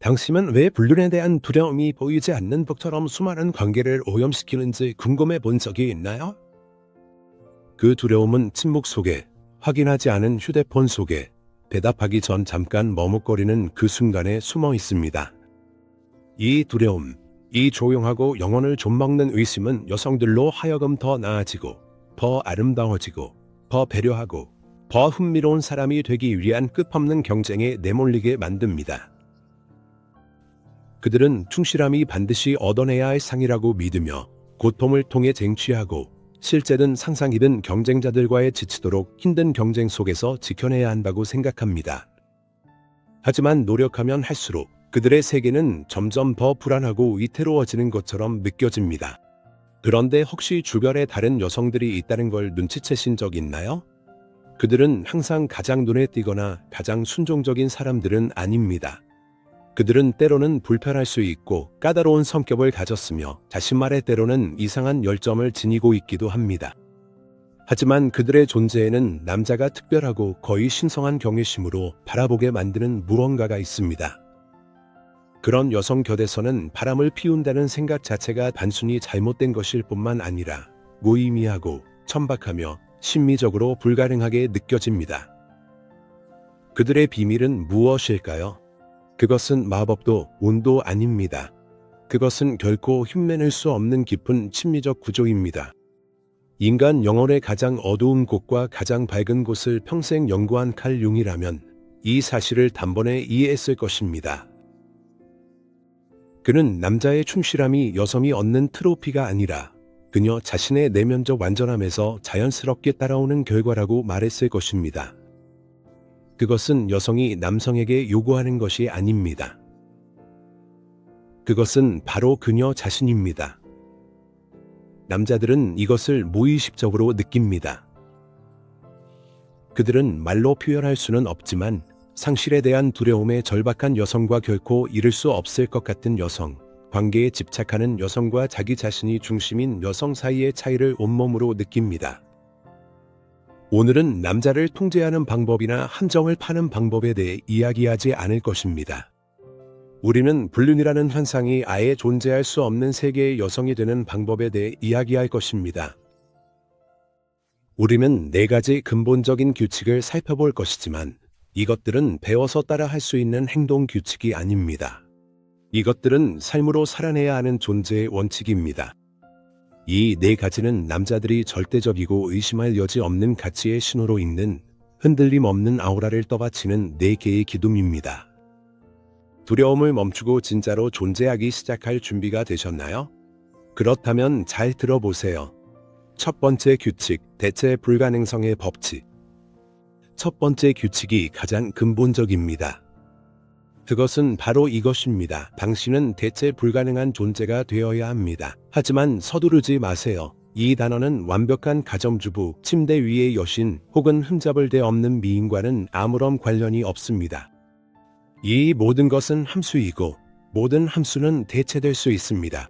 당신은 왜 불륜에 대한 두려움이 보이지 않는 복처럼 수많은 관계를 오염시키는지 궁금해 본 적이 있나요? 그 두려움은 침묵 속에, 확인하지 않은 휴대폰 속에, 대답하기 전 잠깐 머뭇거리는 그 순간에 숨어 있습니다. 이 두려움, 이 조용하고 영혼을 좀먹는 의심은 여성들로 하여금 더 나아지고, 더 아름다워지고, 더 배려하고, 더 흥미로운 사람이 되기 위한 끝없는 경쟁에 내몰리게 만듭니다. 그들은 충실함이 반드시 얻어내야 할 상이라고 믿으며 고통을 통해 쟁취하고 실제는 상상이든 경쟁자들과의 지치도록 힘든 경쟁 속에서 지켜내야 한다고 생각합니다. 하지만 노력하면 할수록 그들의 세계는 점점 더 불안하고 위태로워지는 것처럼 느껴집니다. 그런데 혹시 주변에 다른 여성들이 있다는 걸 눈치채신 적 있나요? 그들은 항상 가장 눈에 띄거나 가장 순종적인 사람들은 아닙니다. 그들은 때로는 불편할 수 있고 까다로운 성격을 가졌으며 자신만의 때로는 이상한 열정을 지니고 있기도 합니다. 하지만 그들의 존재에는 남자가 특별하고 거의 신성한 경외심으로 바라보게 만드는 무언가가 있습니다. 그런 여성 곁에서는 바람을 피운다는 생각 자체가 단순히 잘못된 것일 뿐만 아니라 무의미하고 천박하며 심미적으로 불가능하게 느껴집니다. 그들의 비밀은 무엇일까요? 그것은 마법도 운도 아닙니다. 그것은 결코 흉내낼 수 없는 깊은 심리적 구조입니다. 인간 영혼의 가장 어두운 곳과 가장 밝은 곳을 평생 연구한 칼 융이라면 이 사실을 단번에 이해했을 것입니다. 그는 남자의 충실함이 여성이 얻는 트로피가 아니라 그녀 자신의 내면적 완전함에서 자연스럽게 따라오는 결과라고 말했을 것입니다. 그것은 여성이 남성에게 요구하는 것이 아닙니다. 그것은 바로 그녀 자신입니다. 남자들은 이것을 무의식적으로 느낍니다. 그들은 말로 표현할 수는 없지만 상실에 대한 두려움에 절박한 여성과 결코 이룰 수 없을 것 같은 여성, 관계에 집착하는 여성과 자기 자신이 중심인 여성 사이의 차이를 온몸으로 느낍니다. 오늘은 남자를 통제하는 방법이나 함정을 파는 방법에 대해 이야기하지 않을 것입니다. 우리는 불륜이라는 현상이 아예 존재할 수 없는 세계의 여성이 되는 방법에 대해 이야기할 것입니다. 우리는 4가지 근본적인 규칙을 살펴볼 것이지만 이것들은 배워서 따라 할 수 있는 행동 규칙이 아닙니다. 이것들은 삶으로 살아내야 하는 존재의 원칙입니다. 이 4가지는 남자들이 절대적이고 의심할 여지 없는 가치의 신호로 읽는 흔들림 없는 아우라를 떠받치는 4개의 기둥입니다. 두려움을 멈추고 진짜로 존재하기 시작할 준비가 되셨나요? 그렇다면 잘 들어보세요. 첫 번째 규칙, 대체 불가능성의 법칙. 첫 번째 규칙이 가장 근본적입니다. 그것은 바로 이것입니다. 당신은 대체 불가능한 존재가 되어야 합니다. 하지만 서두르지 마세요. 이 단어는 완벽한 가정주부, 침대 위의 여신 혹은 흠잡을 데 없는 미인과는 아무런 관련이 없습니다. 이 모든 것은 함수이고 모든 함수는 대체될 수 있습니다.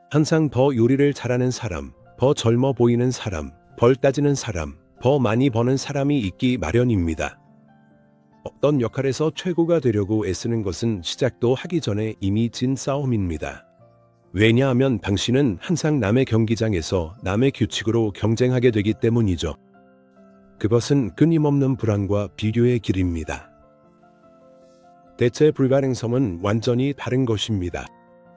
항상 더 요리를 잘하는 사람, 더 젊어 보이는 사람, 벌 따지는 사람, 더 많이 버는 사람이 있기 마련입니다. 어떤 역할에서 최고가 되려고 애쓰는 것은 시작도 하기 전에 이미 진 싸움입니다. 왜냐하면 당신은 항상 남의 경기장에서 남의 규칙으로 경쟁하게 되기 때문이죠. 그것은 끊임없는 불안과 비교의 길입니다. 대체 불가능성은 완전히 다른 것입니다.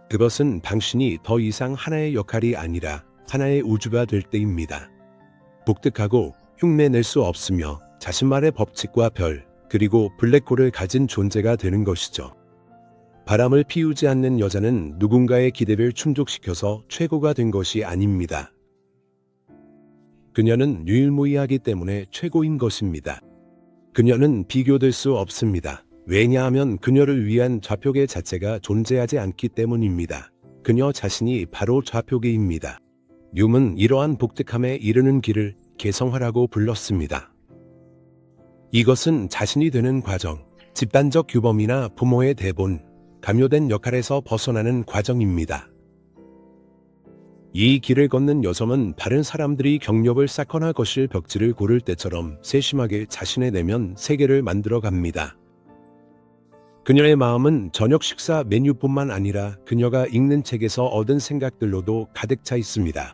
그것은 당신이 더 이상 하나의 역할이 아니라 하나의 우주가 될 때입니다. 독특하고 흉내낼 수 없으며 자신만의 법칙과 별, 그리고 블랙홀을 가진 존재가 되는 것이죠. 바람을 피우지 않는 여자는 누군가의 기대를 충족시켜서 최고가 된 것이 아닙니다. 그녀는 유일무이하기 때문에 최고인 것입니다. 그녀는 비교될 수 없습니다. 왜냐하면 그녀를 위한 좌표계 자체가 존재하지 않기 때문입니다. 그녀 자신이 바로 좌표계입니다. 뮨은 이러한 독특함에 이르는 길을 개성화라고 불렀습니다. 이것은 자신이 되는 과정, 집단적 규범이나 부모의 대본, 강요된 역할에서 벗어나는 과정입니다. 이 길을 걷는 여성은 다른 사람들이 경력을 쌓거나 거실 벽지를 고를 때처럼 세심하게 자신의 내면 세계를 만들어 갑니다. 그녀의 마음은 저녁 식사 메뉴뿐만 아니라 그녀가 읽는 책에서 얻은 생각들로도 가득 차 있습니다.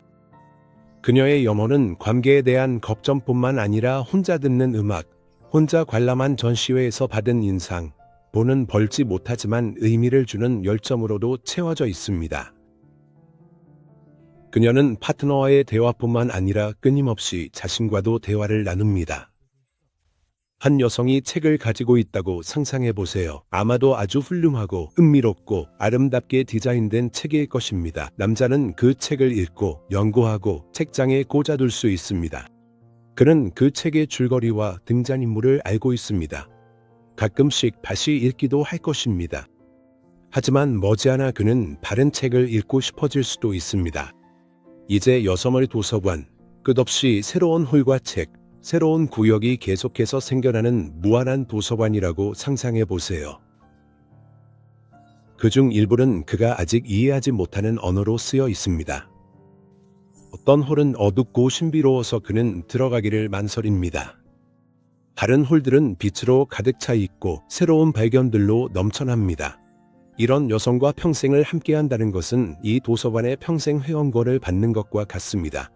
그녀의 염원은 관계에 대한 걱정뿐만 아니라 혼자 듣는 음악, 혼자 관람한 전시회에서 받은 인상, 돈은 벌지 못하지만 의미를 주는 열정으로도 채워져 있습니다. 그녀는 파트너와의 대화뿐만 아니라 끊임없이 자신과도 대화를 나눕니다. 한 여성이 책을 가지고 있다고 상상해 보세요. 아마도 아주 훌륭하고 흥미롭고 아름답게 디자인된 책일 것입니다. 남자는 그 책을 읽고 연구하고 책장에 꽂아둘 수 있습니다. 그는 그 책의 줄거리와 등장인물을 알고 있습니다. 가끔씩 다시 읽기도 할 것입니다. 하지만 머지않아 그는 다른 책을 읽고 싶어질 수도 있습니다. 이제 여성의 도서관, 끝없이 새로운 홀과 책, 새로운 구역이 계속해서 생겨나는 무한한 도서관이라고 상상해 보세요. 그중 일부는 그가 아직 이해하지 못하는 언어로 쓰여 있습니다. 어떤 홀은 어둡고 신비로워서 그는 들어가기를 망설입니다. 다른 홀들은 빛으로 가득 차 있고 새로운 발견들로 넘쳐납니다. 이런 여성과 평생을 함께한다는 것은 이 도서관의 평생 회원권을 받는 것과 같습니다.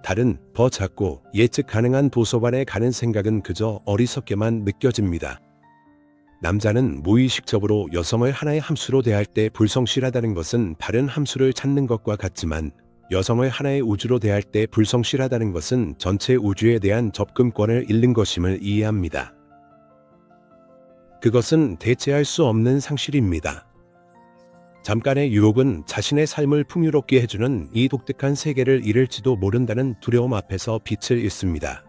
다른, 더 작고 예측 가능한 도서관에 가는 생각은 그저 어리석게만 느껴집니다. 남자는 무의식적으로 여성을 하나의 함수로 대할 때 불성실하다는 것은 다른 함수를 찾는 것과 같지만 여성을 하나의 우주로 대할 때 불성실하다는 것은 전체 우주에 대한 접근권을 잃는 것임을 이해합니다. 그것은 대체할 수 없는 상실입니다. 잠깐의 유혹은 자신의 삶을 풍요롭게 해주는 이 독특한 세계를 잃을지도 모른다는 두려움 앞에서 빛을 잃습니다.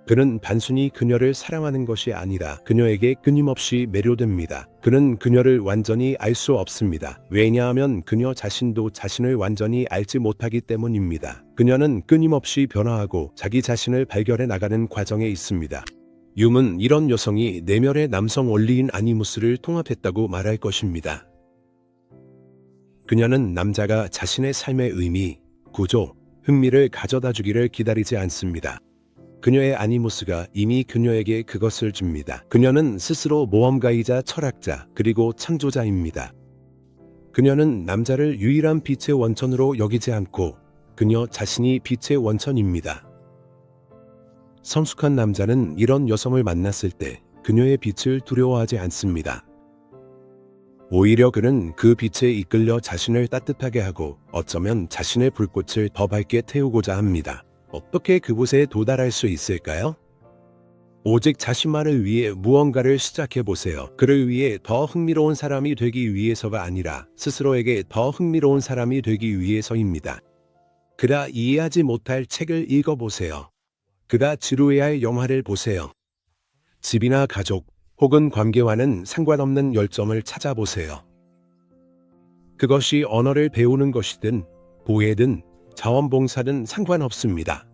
그는 단순히 그녀를 사랑하는 것이 아니라 그녀에게 끊임없이 매료됩니다. 그는 그녀를 완전히 알 수 없습니다. 왜냐하면 그녀 자신도 자신을 완전히 알지 못하기 때문입니다. 그녀는 끊임없이 변화하고 자기 자신을 발견해 나가는 과정에 있습니다. 융은 이런 여성이 내면의 남성 원리인 아니무스를 통합했다고 말할 것입니다. 그녀는 남자가 자신의 삶의 의미, 구조, 흥미를 가져다 주기를 기다리지 않습니다. 그녀의 아니무스가 이미 그녀에게 그것을 줍니다. 그녀는 스스로 모험가이자 철학자 그리고 창조자입니다. 그녀는 남자를 유일한 빛의 원천으로 여기지 않고 그녀 자신이 빛의 원천입니다. 성숙한 남자는 이런 여성을 만났을 때 그녀의 빛을 두려워하지 않습니다. 오히려 그는 그 빛에 이끌려 자신을 따뜻하게 하고 어쩌면 자신의 불꽃을 더 밝게 태우고자 합니다. 어떻게 그곳에 도달할 수 있을까요? 오직 자신만을 위해 무언가를 시작해 보세요. 그를 위해 더 흥미로운 사람이 되기 위해서가 아니라 스스로에게 더 흥미로운 사람이 되기 위해서입니다. 그가 이해하지 못할 책을 읽어보세요. 그가 지루해야 할 영화를 보세요. 집이나 가족, 혹은 관계와는 상관없는 열정을 찾아보세요. 그것이 언어를 배우는 것이든 보혜든 자원봉사든 상관없습니다.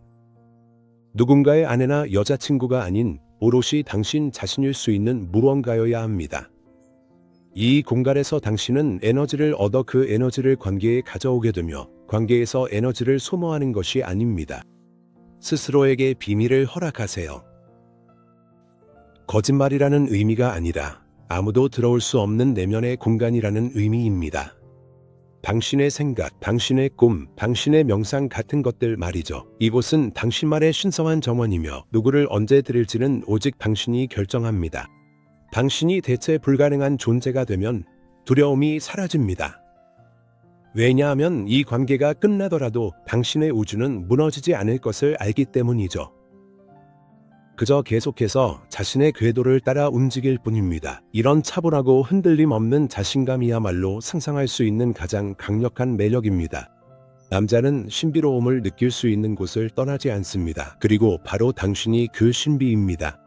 누군가의 아내나 여자친구가 아닌 오롯이 당신 자신일 수 있는 무언가여야 합니다. 이 공간에서 당신은 에너지를 얻어 그 에너지를 관계에 가져오게 되며 관계에서 에너지를 소모하는 것이 아닙니다. 스스로에게 비밀을 허락하세요. 거짓말이라는 의미가 아니라 아무도 들어올 수 없는 내면의 공간이라는 의미입니다. 당신의 생각, 당신의 꿈, 당신의 명상 같은 것들 말이죠. 이곳은 당신만의 신성한 정원이며 누구를 언제 들일지는 오직 당신이 결정합니다. 당신이 대체 불가능한 존재가 되면 두려움이 사라집니다. 왜냐하면 이 관계가 끝나더라도 당신의 우주는 무너지지 않을 것을 알기 때문이죠. 그저 계속해서 자신의 궤도를 따라 움직일 뿐입니다. 이런 차분하고 흔들림 없는 자신감이야말로 상상할 수 있는 가장 강력한 매력입니다. 남자는 신비로움을 느낄 수 있는 곳을 떠나지 않습니다. 그리고 바로 당신이 그 신비입니다.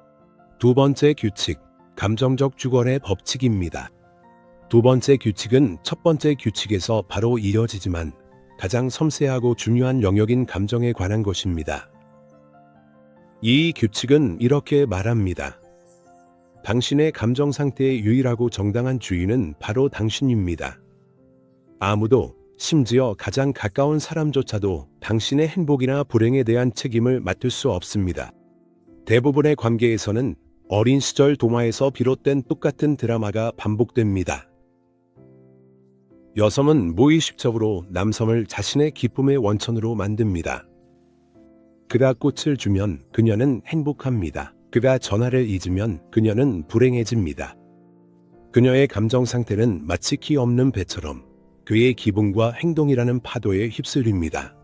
두 번째 규칙, 감정적 주권의 법칙입니다. 두 번째 규칙은 첫 번째 규칙에서 바로 이어지지만 가장 섬세하고 중요한 영역인 감정에 관한 것입니다. 이 규칙은 이렇게 말합니다. 당신의 감정 상태의 유일하고 정당한 주인은 바로 당신입니다. 아무도, 심지어 가장 가까운 사람조차도 당신의 행복이나 불행에 대한 책임을 맡을 수 없습니다. 대부분의 관계에서는 어린 시절 동화에서 비롯된 똑같은 드라마가 반복됩니다. 여성은 무의식적으로 남성을 자신의 기쁨의 원천으로 만듭니다. 그가 꽃을 주면 그녀는 행복합니다. 그가 전화를 잊으면 그녀는 불행해집니다. 그녀의 감정 상태는 마치 키 없는 배처럼 그의 기분과 행동이라는 파도에 휩쓸립니다.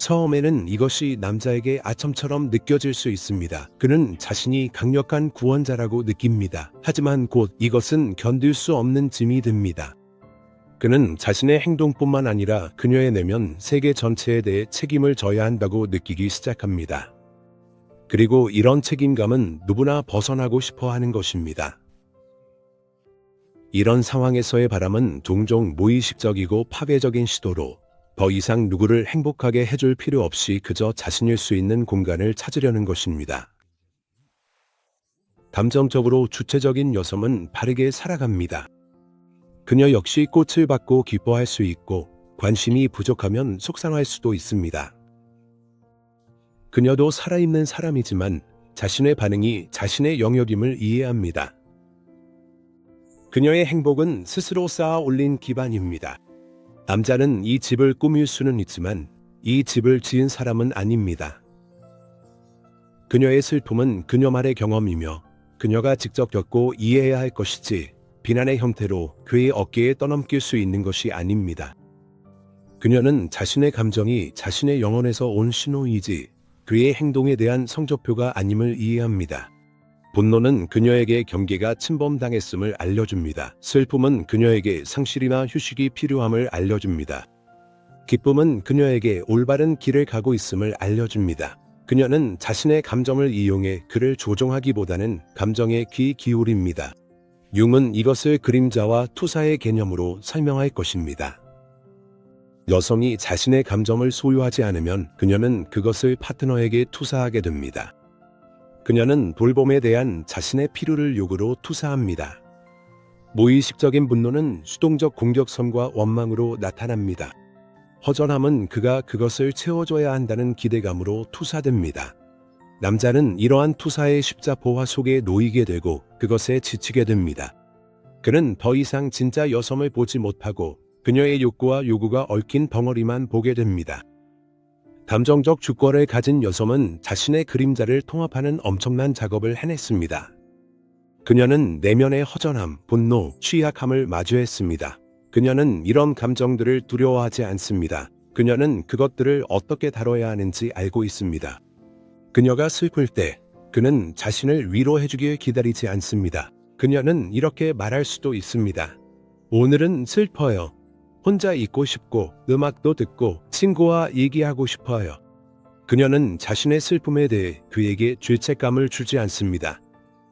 처음에는 이것이 남자에게 아첨처럼 느껴질 수 있습니다. 그는 자신이 강력한 구원자라고 느낍니다. 하지만 곧 이것은 견딜 수 없는 짐이 됩니다. 그는 자신의 행동뿐만 아니라 그녀의 내면 세계 전체에 대해 책임을 져야 한다고 느끼기 시작합니다. 그리고 이런 책임감은 누구나 벗어나고 싶어 하는 것입니다. 이런 상황에서의 바람은 종종 무의식적이고 파괴적인 시도로 더 이상 누구를 행복하게 해줄 필요 없이 그저 자신일 수 있는 공간을 찾으려는 것입니다. 감정적으로 주체적인 여성은 바르게 살아갑니다. 그녀 역시 꽃을 받고 기뻐할 수 있고 관심이 부족하면 속상할 수도 있습니다. 그녀도 살아있는 사람이지만 자신의 반응이 자신의 영역임을 이해합니다. 그녀의 행복은 스스로 쌓아 올린 기반입니다. 남자는 이 집을 꾸밀 수는 있지만 이 집을 지은 사람은 아닙니다. 그녀의 슬픔은 그녀만의 경험이며 그녀가 직접 겪고 이해해야 할 것이지 비난의 형태로 그의 어깨에 떠넘길 수 있는 것이 아닙니다. 그녀는 자신의 감정이 자신의 영혼에서 온 신호이지 그의 행동에 대한 성적표가 아님을 이해합니다. 분노는 그녀에게 경계가 침범당했음을 알려줍니다. 슬픔은 그녀에게 상실이나 휴식이 필요함을 알려줍니다. 기쁨은 그녀에게 올바른 길을 가고 있음을 알려줍니다. 그녀는 자신의 감정을 이용해 그를 조종하기보다는 감정에 귀 기울입니다. 융은 이것을 그림자와 투사의 개념으로 설명할 것입니다. 여성이 자신의 감정을 소유하지 않으면 그녀는 그것을 파트너에게 투사하게 됩니다. 그녀는 돌봄에 대한 자신의 필요를 요구로 투사합니다. 무의식적인 분노는 수동적 공격성과 원망으로 나타납니다. 허전함은 그가 그것을 채워줘야 한다는 기대감으로 투사됩니다. 남자는 이러한 투사의 십자보화 속에 놓이게 되고 그것에 지치게 됩니다. 그는 더 이상 진짜 여성을 보지 못하고 그녀의 욕구와 요구가 얽힌 덩어리만 보게 됩니다. 감정적 주권을 가진 여성은 자신의 그림자를 통합하는 엄청난 작업을 해냈습니다. 그녀는 내면의 허전함, 분노, 취약함을 마주했습니다. 그녀는 이런 감정들을 두려워하지 않습니다. 그녀는 그것들을 어떻게 다뤄야 하는지 알고 있습니다. 그녀가 슬플 때 그는 자신을 위로해주길 기다리지 않습니다. 그녀는 이렇게 말할 수도 있습니다. 오늘은 슬퍼요. 혼자 있고 싶고 음악도 듣고 친구와 얘기하고 싶어요. 그녀는 자신의 슬픔에 대해 그에게 죄책감을 주지 않습니다.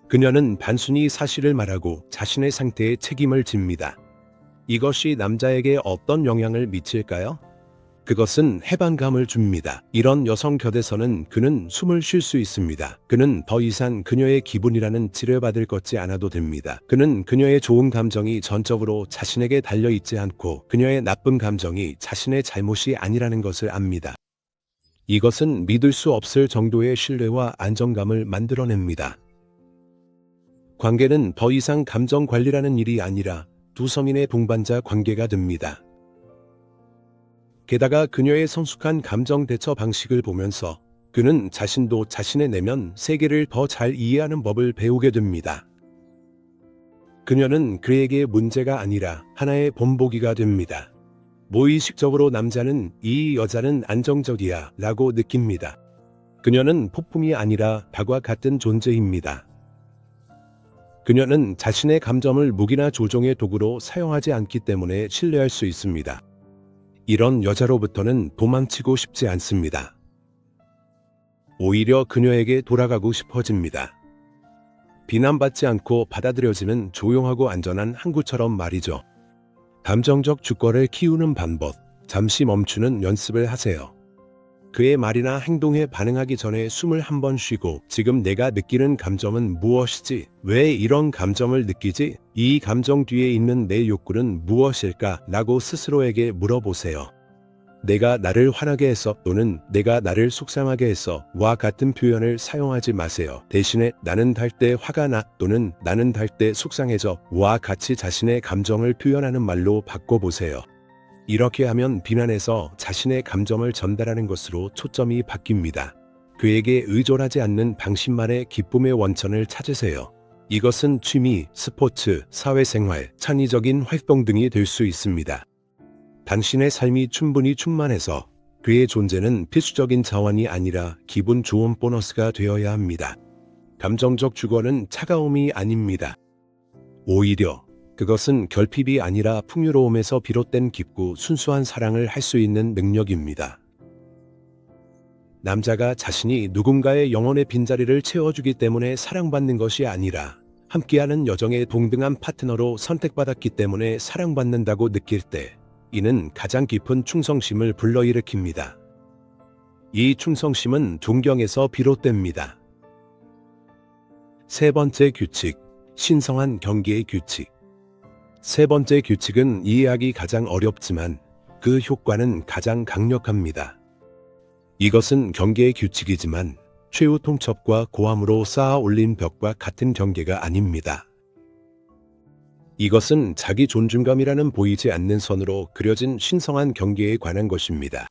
그녀는 단순히 사실을 말하고 자신의 상태에 책임을 집니다. 이것이 남자에게 어떤 영향을 미칠까요? 그것은 해방감을 줍니다. 이런 여성 곁에서는 그는 숨을 쉴 수 있습니다. 그는 더 이상 그녀의 기분이라는 치료받을 것지 않아도 됩니다. 그는 그녀의 좋은 감정이 전적으로 자신에게 달려있지 않고 그녀의 나쁜 감정이 자신의 잘못이 아니라는 것을 압니다. 이것은 믿을 수 없을 정도의 신뢰와 안정감을 만들어냅니다. 관계는 더 이상 감정 관리라는 일이 아니라 두 성인의 동반자 관계가 됩니다. 게다가 그녀의 성숙한 감정 대처 방식을 보면서 그는 자신도 자신의 내면 세계를 더 잘 이해하는 법을 배우게 됩니다. 그녀는 그에게 문제가 아니라 하나의 본보기가 됩니다. 무의식적으로 남자는 이 여자는 안정적이야 라고 느낍니다. 그녀는 폭풍이 아니라 닭과 같은 존재입니다. 그녀는 자신의 감정을 무기나 조종의 도구로 사용하지 않기 때문에 신뢰할 수 있습니다. 이런 여자로부터는 도망치고 싶지 않습니다. 오히려 그녀에게 돌아가고 싶어집니다. 비난받지 않고 받아들여지는 조용하고 안전한 항구처럼 말이죠. 감정적 주권을 키우는 방법, 잠시 멈추는 연습을 하세요. 그의 말이나 행동에 반응하기 전에 숨을 한번 쉬고 지금 내가 느끼는 감정은 무엇이지? 왜 이런 감정을 느끼지? 이 감정 뒤에 있는 내 욕구는 무엇일까? 라고 스스로에게 물어보세요. 내가 나를 화나게 했어 또는 내가 나를 속상하게 했어 와 같은 표현을 사용하지 마세요. 대신에 나는 달 때 화가 나 또는 나는 달 때 속상해져 와 같이 자신의 감정을 표현하는 말로 바꿔보세요. 이렇게 하면 비난에서 자신의 감정을 전달하는 것으로 초점이 바뀝니다. 그에게 의존하지 않는 당신만의 기쁨의 원천을 찾으세요. 이것은 취미, 스포츠, 사회생활, 창의적인 활동 등이 될 수 있습니다. 당신의 삶이 충분히 충만해서 그의 존재는 필수적인 자원이 아니라 기분 좋은 보너스가 되어야 합니다. 감정적 주거는 차가움이 아닙니다. 오히려 그것은 결핍이 아니라 풍요로움에서 비롯된 깊고 순수한 사랑을 할 수 있는 능력입니다. 남자가 자신이 누군가의 영혼의 빈자리를 채워주기 때문에 사랑받는 것이 아니라 함께하는 여정의 동등한 파트너로 선택받았기 때문에 사랑받는다고 느낄 때 이는 가장 깊은 충성심을 불러일으킵니다. 이 충성심은 존경에서 비롯됩니다. 세 번째 규칙, 신성한 경계의 규칙. 세 번째 규칙은 이해하기 가장 어렵지만 그 효과는 가장 강력합니다. 이것은 경계의 규칙이지만 최후 통첩과 고함으로 쌓아 올린 벽과 같은 경계가 아닙니다. 이것은 자기 존중감이라는 보이지 않는 선으로 그려진 신성한 경계에 관한 것입니다.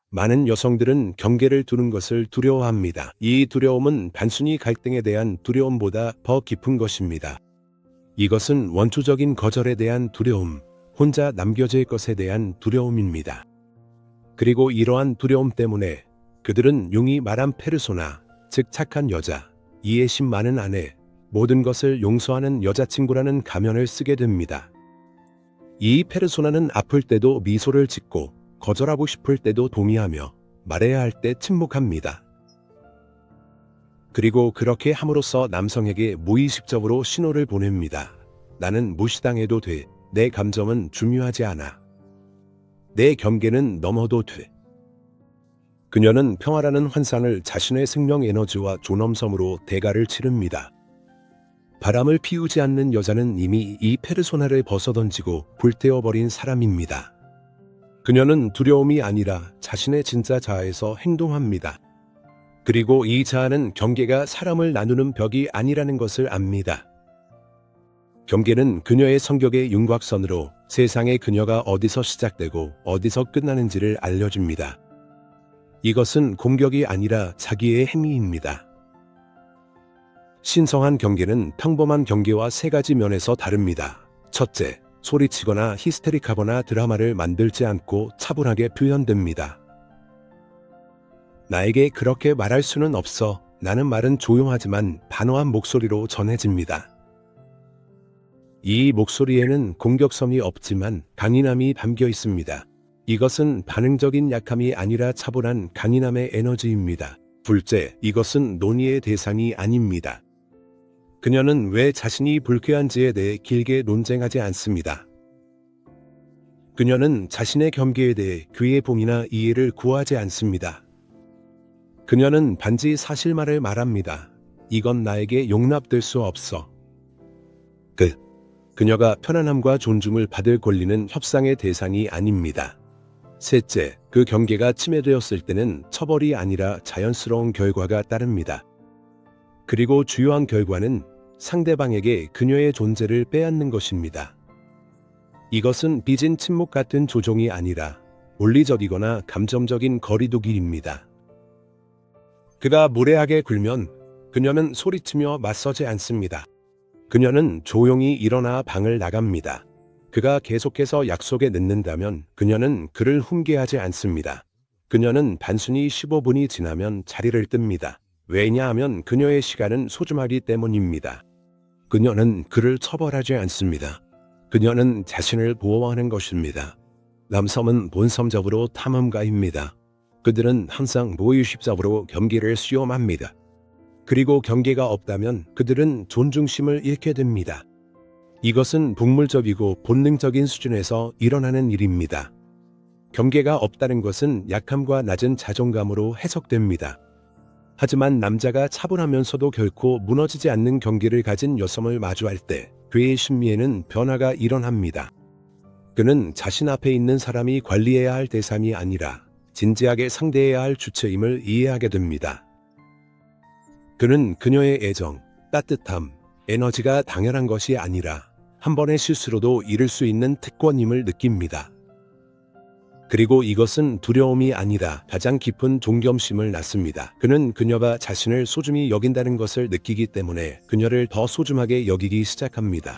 많은 여성들은 경계를 두는 것을 두려워합니다. 이 두려움은 단순히 갈등에 대한 두려움보다 더 깊은 것입니다. 이것은 원초적인 거절에 대한 두려움, 혼자 남겨질 것에 대한 두려움입니다. 그리고 이러한 두려움 때문에 그들은 용이 말한 페르소나, 즉 착한 여자, 이해심 많은 아내, 모든 것을 용서하는 여자친구라는 가면을 쓰게 됩니다. 이 페르소나는 아플 때도 미소를 짓고 거절하고 싶을 때도 동의하며 말해야 할 때 침묵합니다. 그리고 그렇게 함으로써 남성에게 무의식적으로 신호를 보냅니다. 나는 무시당해도 돼. 내 감정은 중요하지 않아. 내 경계는 넘어도 돼. 그녀는 평화라는 환상을 자신의 생명 에너지와 존엄성으로 대가를 치릅니다. 바람을 피우지 않는 여자는 이미 이 페르소나를 벗어던지고 불태워버린 사람입니다. 그녀는 두려움이 아니라 자신의 진짜 자아에서 행동합니다. 그리고 이 자아는 경계가 사람을 나누는 벽이 아니라는 것을 압니다. 경계는 그녀의 성격의 윤곽선으로 세상의 그녀가 어디서 시작되고 어디서 끝나는지를 알려줍니다. 이것은 공격이 아니라 자기의 행위입니다. 신성한 경계는 평범한 경계와 세 가지 면에서 다릅니다. 첫째, 소리치거나 히스테릭하거나 드라마를 만들지 않고 차분하게 표현됩니다. 나에게 그렇게 말할 수는 없어. 나는 말은 조용하지만 단호한 목소리로 전해집니다. 이 목소리에는 공격성이 없지만 강인함이 담겨 있습니다. 이것은 반응적인 약함이 아니라 차분한 강인함의 에너지입니다. 둘째, 이것은 논의의 대상이 아닙니다. 그녀는 왜 자신이 불쾌한지에 대해 길게 논쟁하지 않습니다. 그녀는 자신의 경계에 대해 그의 봉이나 이해를 구하지 않습니다. 그녀는 단지 사실만을 말합니다. 이건 나에게 용납될 수 없어. 그녀가 편안함과 존중을 받을 권리는 협상의 대상이 아닙니다. 셋째, 그 경계가 침해되었을 때는 처벌이 아니라 자연스러운 결과가 따릅니다. 그리고 주요한 결과는 상대방에게 그녀의 존재를 빼앗는 것입니다. 이것은 빚은 침묵 같은 조종이 아니라 논리적이거나 감정적인 거리두기입니다. 그가 무례하게 굴면 그녀는 소리치며 맞서지 않습니다. 그녀는 조용히 일어나 방을 나갑니다. 그가 계속해서 약속에 늦는다면 그녀는 그를 훈계하지 않습니다. 그녀는 단순히 15분이 지나면 자리를 뜹니다. 왜냐하면 그녀의 시간은 소중하기 때문입니다. 그녀는 그를 처벌하지 않습니다. 그녀는 자신을 보호하는 것입니다. 남성은 본성적으로 탐험가입니다. 그들은 항상 무의식적으로 경계를 시험합니다. 그리고 경계가 없다면 그들은 존중심을 잃게 됩니다. 이것은 동물적이고 본능적인 수준에서 일어나는 일입니다. 경계가 없다는 것은 약함과 낮은 자존감으로 해석됩니다. 하지만 남자가 차분하면서도 결코 무너지지 않는 경계를 가진 여성을 마주할 때 그의 심리에는 변화가 일어납니다. 그는 자신 앞에 있는 사람이 관리해야 할 대상이 아니라 진지하게 상대해야 할 주체임을 이해하게 됩니다. 그는 그녀의 애정, 따뜻함, 에너지가 당연한 것이 아니라 한 번의 실수로도 잃을 수 있는 특권임을 느낍니다. 그리고 이것은 두려움이 아니라 가장 깊은 존경심을 낳습니다. 그는 그녀가 자신을 소중히 여긴다는 것을 느끼기 때문에 그녀를 더 소중하게 여기기 시작합니다.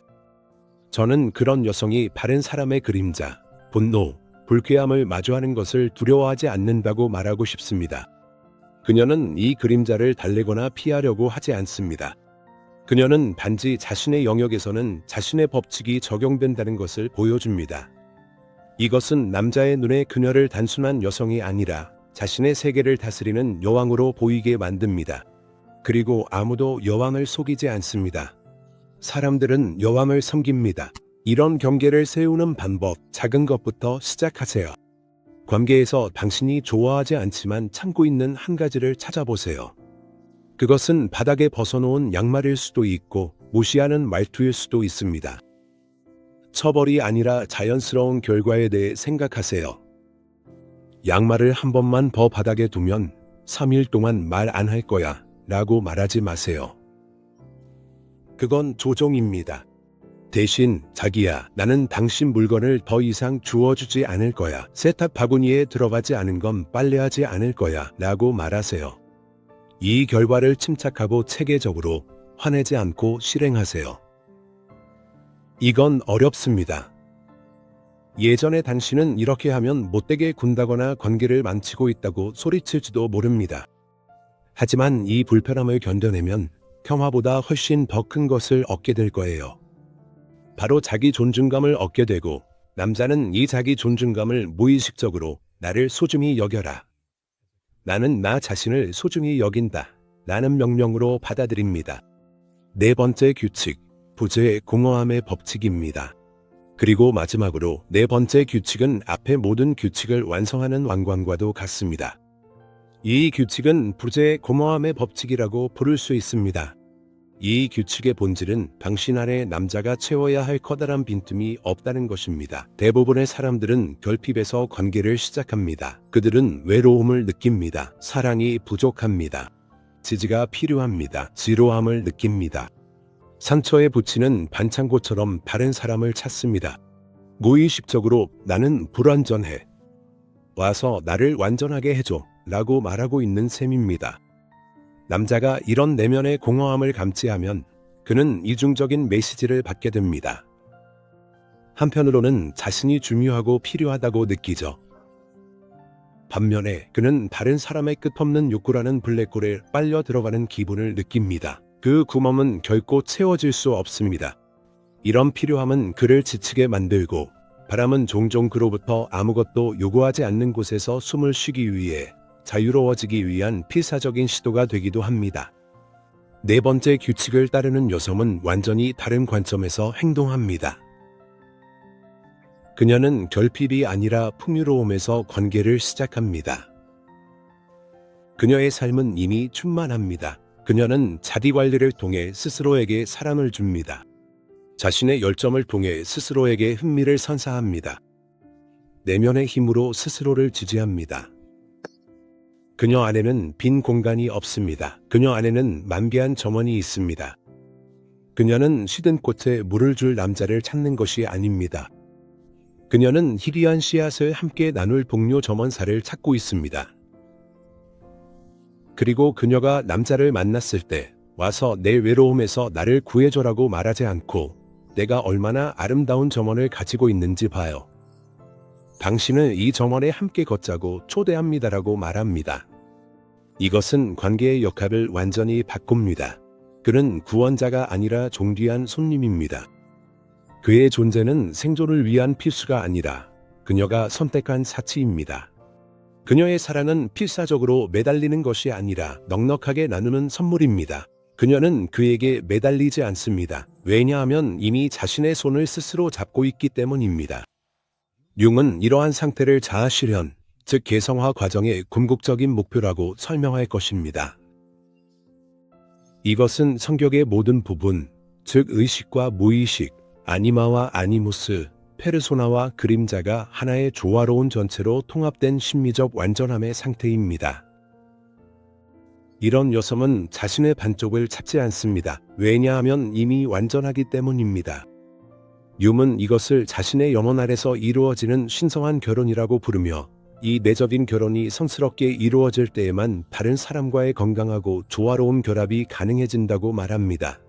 저는 그런 여성이 바른 사람의 그림자, 분노, 불쾌함을 마주하는 것을 두려워하지 않는다고 말하고 싶습니다. 그녀는 이 그림자를 달래거나 피하려고 하지 않습니다. 그녀는 단지 자신의 영역에서는 자신의 법칙이 적용된다는 것을 보여줍니다. 이것은 남자의 눈에 그녀를 단순한 여성이 아니라 자신의 세계를 다스리는 여왕으로 보이게 만듭니다. 그리고 아무도 여왕을 속이지 않습니다. 사람들은 여왕을 섬깁니다. 이런 경계를 세우는 방법, 작은 것부터 시작하세요. 관계에서 당신이 좋아하지 않지만 참고 있는 한 가지를 찾아보세요. 그것은 바닥에 벗어놓은 양말일 수도 있고 무시하는 말투일 수도 있습니다. 처벌이 아니라 자연스러운 결과에 대해 생각하세요. 양말을 한 번만 더 바닥에 두면 3일 동안 말 안 할 거야 라고 말하지 마세요. 그건 조종입니다. 대신 자기야, 나는 당신 물건을 더 이상 주워주지 않을 거야. 세탁 바구니에 들어가지 않은 건 빨래하지 않을 거야 라고 말하세요. 이 결과를 침착하고 체계적으로 화내지 않고 실행하세요. 이건 어렵습니다. 예전에 당신은 이렇게 하면 못되게 군다거나 관계를 망치고 있다고 소리칠지도 모릅니다. 하지만 이 불편함을 견뎌내면 평화보다 훨씬 더 큰 것을 얻게 될 거예요. 바로 자기 존중감을 얻게 되고, 남자는 이 자기 존중감을 무의식적으로 나를 소중히 여겨라. 나는 나 자신을 소중히 여긴다. 라는 명령으로 받아들입니다. 네 번째 규칙, 부재의 공허함의 법칙입니다. 그리고 마지막으로 네 번째 규칙은 앞의 모든 규칙을 완성하는 왕관과도 같습니다. 이 규칙은 부재의 공허함의 법칙이라고 부를 수 있습니다. 이 규칙의 본질은 당신 안에 남자가 채워야 할 커다란 빈틈이 없다는 것입니다. 대부분의 사람들은 결핍에서 관계를 시작합니다. 그들은 외로움을 느낍니다. 사랑이 부족합니다. 지지가 필요합니다. 지루함을 느낍니다. 상처에 붙이는 반창고처럼 다른 사람을 찾습니다. 무의식적으로 나는 불완전해. 와서 나를 완전하게 해줘 라고 말하고 있는 셈입니다. 남자가 이런 내면의 공허함을 감지하면 그는 이중적인 메시지를 받게 됩니다. 한편으로는 자신이 중요하고 필요하다고 느끼죠. 반면에 그는 다른 사람의 끝없는 욕구라는 블랙홀에 빨려 들어가는 기분을 느낍니다. 그 구멍은 결코 채워질 수 없습니다. 이런 필요함은 그를 지치게 만들고, 바람은 종종 그로부터 아무것도 요구하지 않는 곳에서 숨을 쉬기 위해 자유로워지기 위한 필사적인 시도가 되기도 합니다. 네 번째 규칙을 따르는 여성은 완전히 다른 관점에서 행동합니다. 그녀는 결핍이 아니라 풍요로움에서 관계를 시작합니다. 그녀의 삶은 이미 충만합니다. 그녀는 자기관리를 통해 스스로에게 사랑을 줍니다. 자신의 열정을 통해 스스로에게 흥미를 선사합니다. 내면의 힘으로 스스로를 지지합니다. 그녀 안에는 빈 공간이 없습니다. 그녀 안에는 만개한 정원이 있습니다. 그녀는 시든 꽃에 물을 줄 남자를 찾는 것이 아닙니다. 그녀는 희귀한 씨앗을 함께 나눌 동료 점원사를 찾고 있습니다. 그리고 그녀가 남자를 만났을 때 와서 내 외로움에서 나를 구해줘라고 말하지 않고 내가 얼마나 아름다운 점원을 가지고 있는지 봐요. 당신을 이 점원에 함께 걷자고 초대합니다라고 말합니다. 이것은 관계의 역할을 완전히 바꿉니다. 그는 구원자가 아니라 존귀한 손님입니다. 그의 존재는 생존을 위한 필수가 아니라 그녀가 선택한 사치입니다. 그녀의 사랑은 필사적으로 매달리는 것이 아니라 넉넉하게 나누는 선물입니다. 그녀는 그에게 매달리지 않습니다. 왜냐하면 이미 자신의 손을 스스로 잡고 있기 때문입니다. 융은 이러한 상태를 자아 실현, 즉 개성화 과정의 궁극적인 목표라고 설명할 것입니다. 이것은 성격의 모든 부분, 즉 의식과 무의식, 아니마와 아니무스, 페르소나와 그림자가 하나의 조화로운 전체로 통합된 심리적 완전함의 상태입니다. 이런 여성은 자신의 반쪽을 찾지 않습니다. 왜냐하면 이미 완전하기 때문입니다. 윰은 이것을 자신의 영혼 아래서 이루어지는 신성한 결혼이라고 부르며 이 내적인 결혼이 성스럽게 이루어질 때에만 다른 사람과의 건강하고 조화로운 결합이 가능해진다고 말합니다.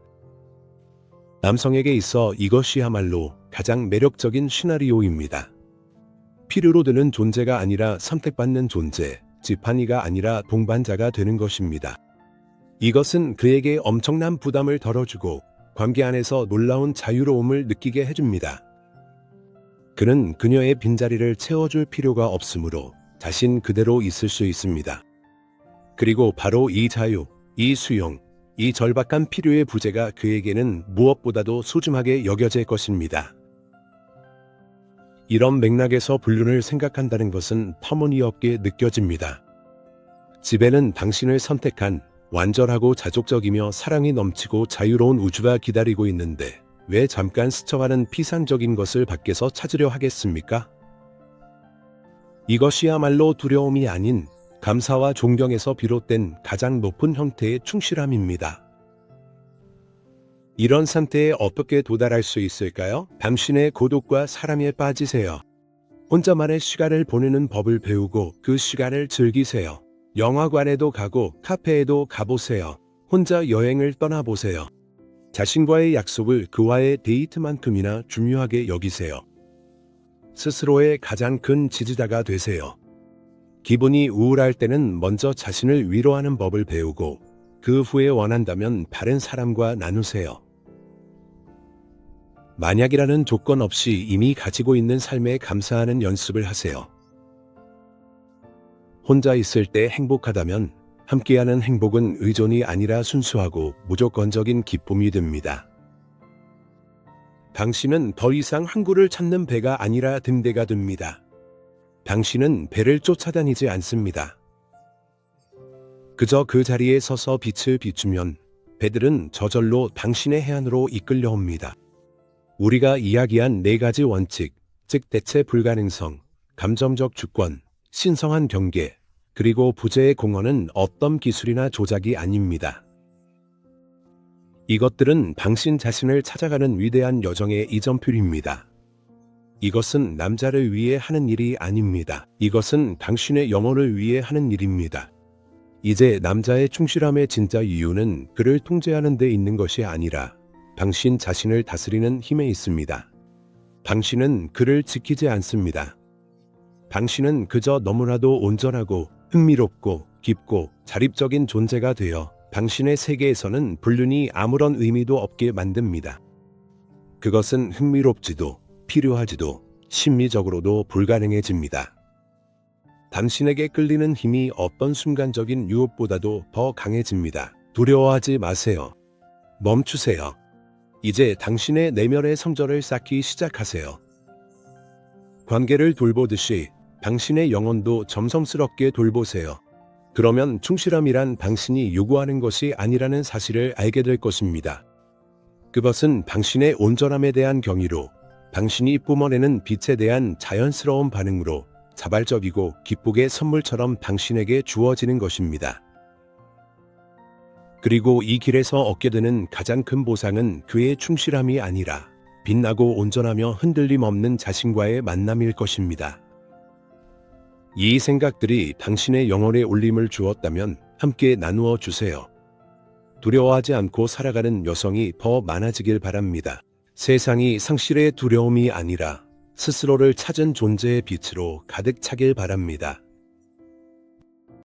남성에게 있어 이것이야말로 가장 매력적인 시나리오입니다. 필요로 드는 존재가 아니라 선택받는 존재, 지팡이가 아니라 동반자가 되는 것입니다. 이것은 그에게 엄청난 부담을 덜어주고 관계 안에서 놀라운 자유로움을 느끼게 해줍니다. 그는 그녀의 빈자리를 채워줄 필요가 없으므로 자신 그대로 있을 수 있습니다. 그리고 바로 이 자유, 이 수용, 이 절박한 필요의 부재가 그에게는 무엇보다도 소중하게 여겨질 것입니다. 이런 맥락에서 불륜을 생각한다는 것은 터무니없게 느껴집니다. 집에는 당신을 선택한 완전하고 자족적이며 사랑이 넘치고 자유로운 우주가 기다리고 있는데 왜 잠깐 스쳐가는 피상적인 것을 밖에서 찾으려 하겠습니까? 이것이야말로 두려움이 아닌 감사와 존경에서 비롯된 가장 높은 형태의 충실함입니다. 이런 상태에 어떻게 도달할 수 있을까요? 당신의 고독과 사랑에 빠지세요. 혼자만의 시간을 보내는 법을 배우고 그 시간을 즐기세요. 영화관에도 가고 카페에도 가보세요. 혼자 여행을 떠나보세요. 자신과의 약속을 그와의 데이트만큼이나 중요하게 여기세요. 스스로의 가장 큰 지지자가 되세요. 기분이 우울할 때는 먼저 자신을 위로하는 법을 배우고 그 후에 원한다면 다른 사람과 나누세요. 만약이라는 조건 없이 이미 가지고 있는 삶에 감사하는 연습을 하세요. 혼자 있을 때 행복하다면 함께하는 행복은 의존이 아니라 순수하고 무조건적인 기쁨이 됩니다. 당신은 더 이상 항구를 찾는 배가 아니라 등대가 됩니다. 당신은 배를 쫓아다니지 않습니다. 그저 그 자리에 서서 빛을 비추면 배들은 저절로 당신의 해안으로 이끌려옵니다. 우리가 이야기한 4가지 원칙, 즉 대체 불가능성, 감정적 주권, 신성한 경계, 그리고 부재의 공헌은 어떤 기술이나 조작이 아닙니다. 이것들은 당신 자신을 찾아가는 위대한 여정의 이정표입니다. 이것은 남자를 위해 하는 일이 아닙니다. 이것은 당신의 영혼을 위해 하는 일입니다. 이제 남자의 충실함의 진짜 이유는 그를 통제하는 데 있는 것이 아니라 당신 자신을 다스리는 힘에 있습니다. 당신은 그를 지키지 않습니다. 당신은 그저 너무나도 온전하고 흥미롭고 깊고 자립적인 존재가 되어 당신의 세계에서는 불륜이 아무런 의미도 없게 만듭니다. 그것은 흥미롭지도 필요하지도 심리적으로도 불가능해집니다. 당신에게 끌리는 힘이 어떤 순간적인 유혹보다도 더 강해집니다. 두려워하지 마세요. 멈추세요. 이제 당신의 내면의 성전을 쌓기 시작하세요. 관계를 돌보듯이 당신의 영혼도 점성스럽게 돌보세요. 그러면 충실함이란 당신이 요구하는 것이 아니라는 사실을 알게 될 것입니다. 그것은 당신의 온전함에 대한 경의로, 당신이 뿜어내는 빛에 대한 자연스러운 반응으로 자발적이고 기쁘게 선물처럼 당신에게 주어지는 것입니다. 그리고 이 길에서 얻게 되는 가장 큰 보상은 그의 충실함이 아니라 빛나고 온전하며 흔들림 없는 자신과의 만남일 것입니다. 이 생각들이 당신의 영혼에 울림을 주었다면 함께 나누어 주세요. 두려워하지 않고 살아가는 여성이 더 많아지길 바랍니다. 세상이 상실의 두려움이 아니라 스스로를 찾은 존재의 빛으로 가득 차길 바랍니다.